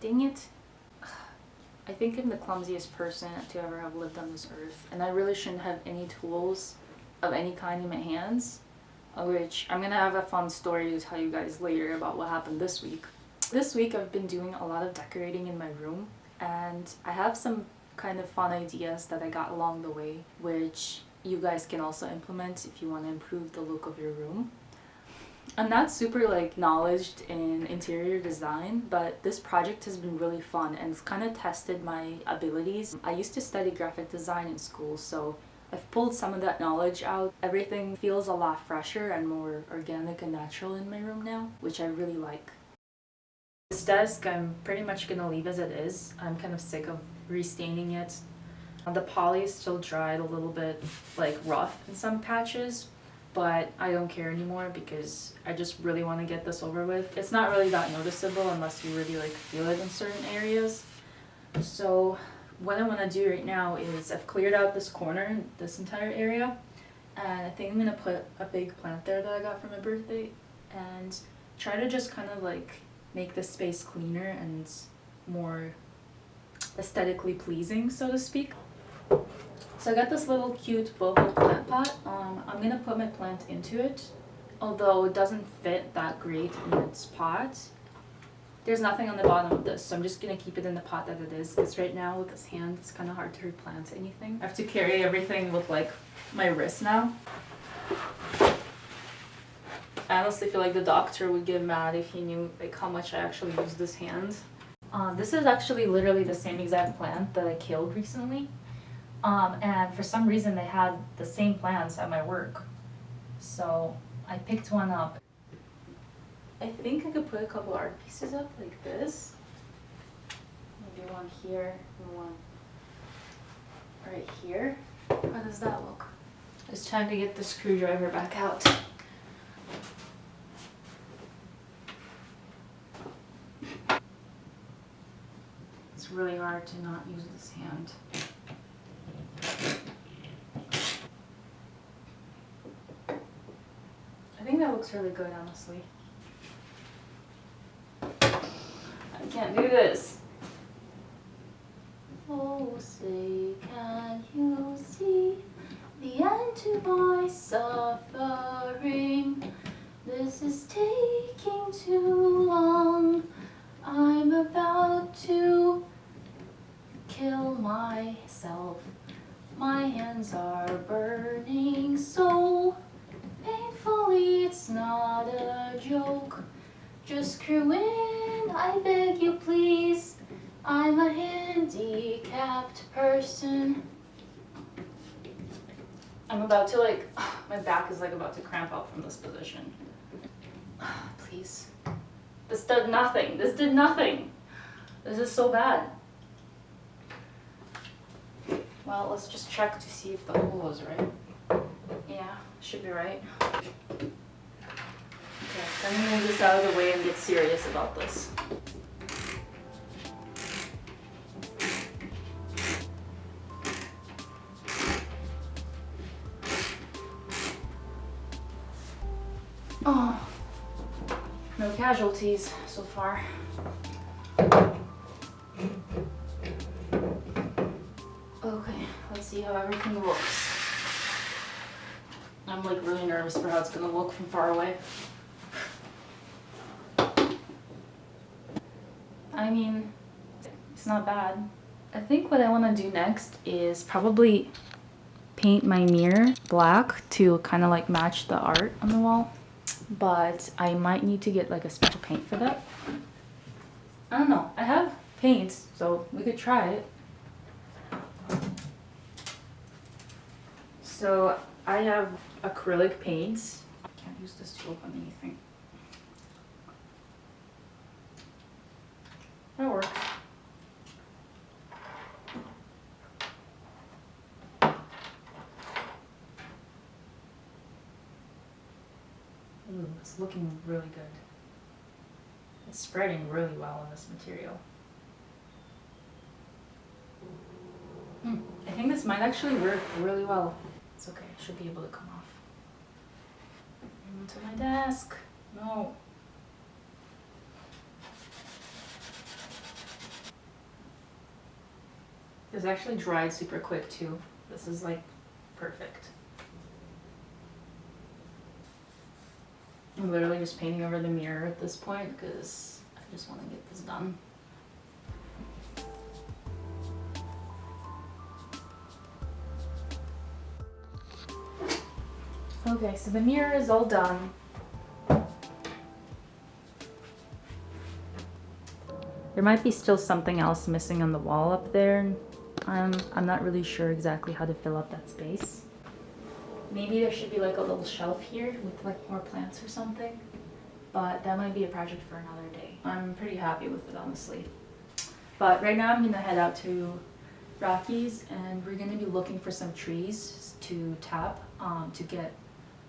dang it. I think I'm the clumsiest person to ever have lived on this earth, and I really shouldn't have any tools of any kind in my hands, which I'm gonna have a fun story to tell you guys later about what happened this week. This week I've been doing a lot of decorating in my room, and I have some kind of fun ideas that I got along the way, which you guys can also implement if you want to improve the look of your room. I'm not super knowledged in interior design, but this project has been really fun and it's kind of tested my abilities. I used to study graphic design in school, so I've pulled some of that knowledge out. Everything feels a lot fresher and more organic and natural in my room now, which I really like. This desk I'm pretty much gonna leave as it is. I'm kind of sick of restaining it. The poly is still dried a little bit rough in some patches, but I don't care anymore because I just really want to get this over with. It's not really that noticeable unless you really feel it in certain areas. So what I want to do right now is I've cleared out this corner, this entire area, and I think I'm going to put a big plant there that I got for my birthday and try to just kind of make this space cleaner and more aesthetically pleasing, so to speak. So I got this little cute boho plant pot. I'm gonna put my plant into it, although it doesn't fit that great in its pot. There's nothing on the bottom of this, so I'm just gonna keep it in the pot that it is, because right now with this hand it's kind of hard to replant anything. I have to carry everything with my wrist now. I honestly feel like the doctor would get mad if he knew how much I actually use this hand. This is actually literally the same exact plant that I killed recently. And for some reason they had the same plants at my work, so I picked one up. I think I could put a couple art pieces up like this. Maybe one here and one right here. How does that look? It's time to get the screwdriver back out. It's really hard to not use this hand. I think that looks really good, honestly. I can't do this. Oh, say, can you see the end to my suffering? This is taking too long. I'm about to kill myself. My hands are burning so painfully, it's not a joke. Just screw in, I beg you please. I'm a handicapped person. I'm about to my back is about to cramp out from this position. Please. This did nothing. This did nothing. This is so bad. Well, let's just check to see if the hole is right. Yeah, should be right. Okay, I'm gonna move this out of the way and get serious about this. Oh, no casualties so far. Okay, let's see how everything looks. I'm really nervous for how it's gonna look from far away. I mean, it's not bad. I think what I want to do next is probably paint my mirror black to kind of match the art on the wall. But I might need to get a special paint for that. I don't know. I have paint, so we could try it. So I have acrylic paints. I can't use this to open anything. That works. Ooh, it's looking really good. It's spreading really well on this material. I think this might actually work really well. It's okay, it should be able to come off. Into my desk. No. This actually dried super quick too. This is like perfect. I'm literally just painting over the mirror at this point because I just want to get this done. Okay, so the mirror is all done. There might be still something else missing on the wall up there. I'm not really sure exactly how to fill up that space. Maybe there should be like a little shelf here with like more plants or something. But that might be a project for another day. I'm pretty happy with it, honestly. But right now I'm gonna head out to Rockies and we're gonna be looking for some trees to tap to get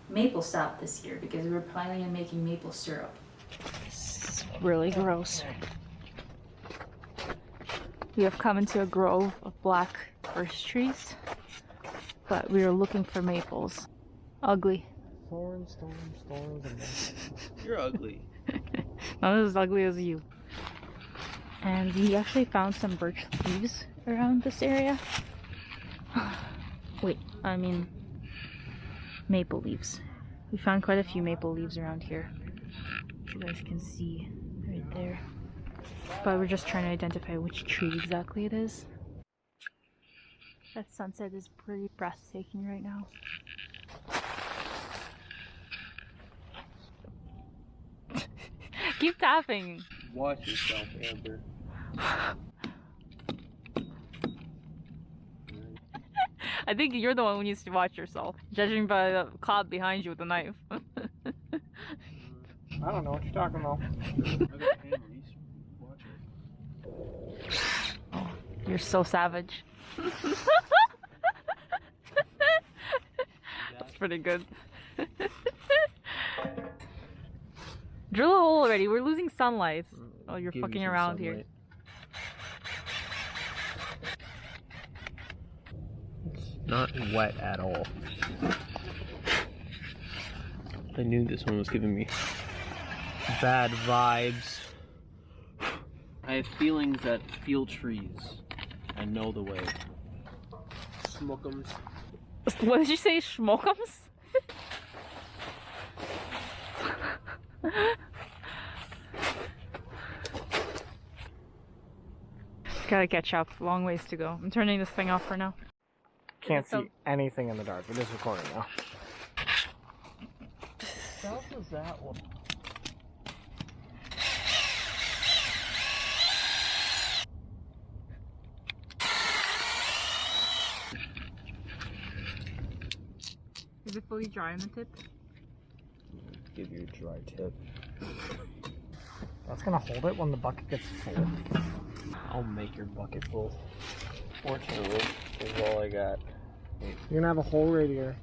maple sap this year because we were planning on making maple syrup. It's really gross. We have come into a grove of black birch trees, but we are looking for maples. Ugly. Thorns, thorns, thorns, and you're ugly. Not as ugly as you. And we actually found some birch leaves around this area. Wait, I mean maple leaves. We found quite a few maple leaves around here. You guys can see right there. But we're just trying to identify which tree exactly it is. That sunset is pretty breathtaking right now. Keep tapping. Watch yourself, Amber. I think you're the one who needs to watch yourself, judging by the cop behind you with the knife. I don't know what you're talking about. Oh, you're so savage. That's pretty good. Drill a hole already. We're losing sunlight. Oh, you're fucking around here. It's not wet at all. I knew this one was giving me bad vibes. I have feelings that feel trees and know the way. Smoke'ems. What did you say? Schmoke'ems? Gotta catch up. Long ways to go. I'm turning this thing off for now. Can't see anything in the dark. It is recording now. How was that one? Is it fully dry on the tip? Give you a dry tip. That's gonna hold it when the bucket gets full. I'll make your bucket full. Fortunately, this is all I got. You're gonna have a hole right here.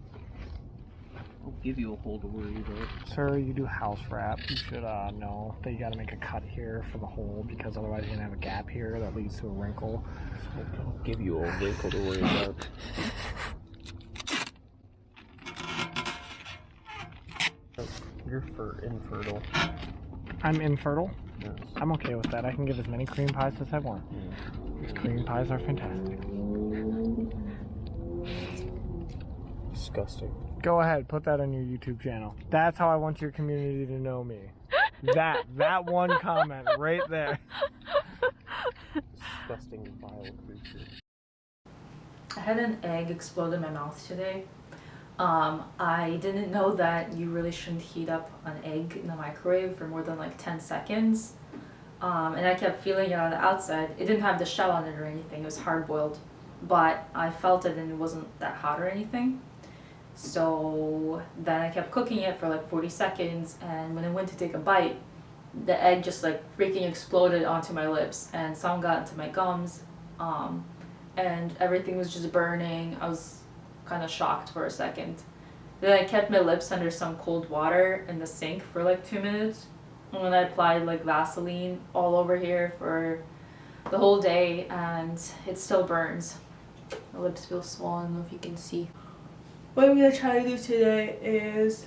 I'll give you a hole to worry about. Sir, you do house wrap. You should know that you gotta make a cut here for the hole because otherwise you're gonna have a gap here that leads to a wrinkle. I'll give you a wrinkle to worry about. You're infertile. I'm infertile? Yes. I'm okay with that. I can give as many cream pies as I want. These cream pies are fantastic. Disgusting. Go ahead, put that on your YouTube channel. That's how I want your community to know me. That one comment right there. Disgusting, vile creature. I had an egg explode in my mouth today. I didn't know that you really shouldn't heat up an egg in the microwave for more than like 10 seconds. And I kept feeling it on the outside. It didn't have the shell on it or anything. It was hard boiled, but I felt it and it wasn't that hot or anything. So then I kept cooking it for like 40 seconds, and when I went to take a bite, the egg just like freaking exploded onto my lips and some got into my gums, and everything was just burning. I was kind of shocked for a second. Then I kept my lips under some cold water in the sink for like 2 minutes, and then I applied like Vaseline all over here for the whole day, and it still burns. My lips feel swollen. I don't know if you can see. What I'm gonna try to do today is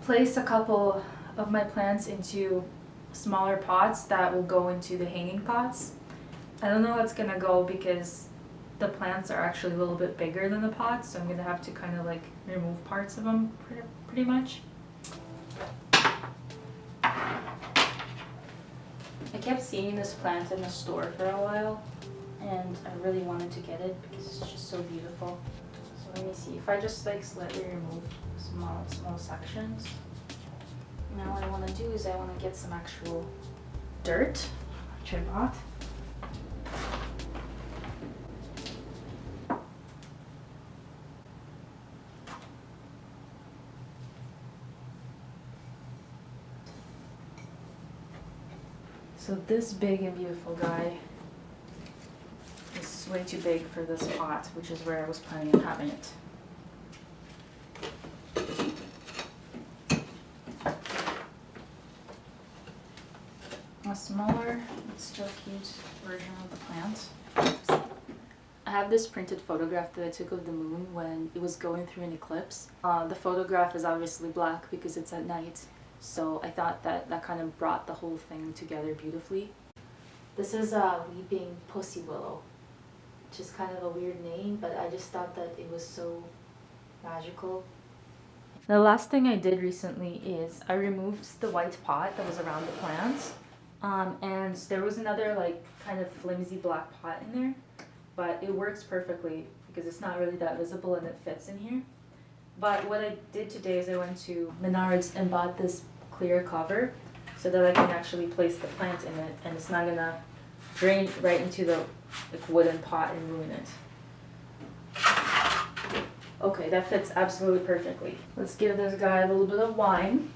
place a couple of my plants into smaller pots that will go into the hanging pots, I don't know how it's gonna go because the plants are actually a little bit bigger than the pots, so I'm gonna have to kind of like remove parts of them pretty much. I kept seeing this plant in the store for a while, and I really wanted to get it because it's just so beautiful. So let me see, if I just like slightly remove small sections. Now what I want to do is I want to get some actual dirt, which I bought. So this big and beautiful guy is way too big for this pot, which is where I was planning on having it. A smaller but still cute version of the plant. I have this printed photograph that I took of the moon when it was going through an eclipse. The photograph is obviously black because it's at night. So I thought that kind of brought the whole thing together beautifully. This is a weeping pussy willow, which is kind of a weird name, but I just thought that it was so magical. The last thing I did recently is I removed the white pot that was around the plant, and there was another like kind of flimsy black pot in there, but it works perfectly because it's not really that visible and it fits in here. But what I did today is I went to Menards and bought this clear cover so that I can actually place the plant in it and it's not gonna drain right into the like wooden pot and ruin it. Okay, that fits absolutely perfectly. Let's give this guy a little bit of wine.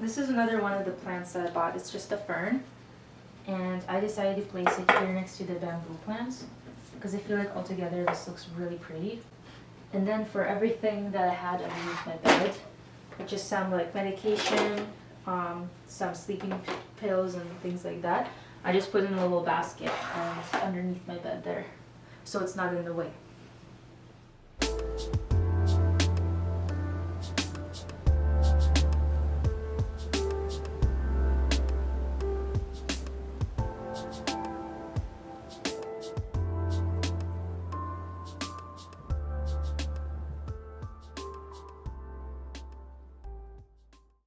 This is another one of the plants that I bought. It's just a fern. And I decided to place it here next to the bamboo plants because I feel like altogether this looks really pretty. And then for everything that I had underneath my bed, which is some like medication, some sleeping pills and things like that, I just put in a little basket and underneath my bed there, so it's not in the way.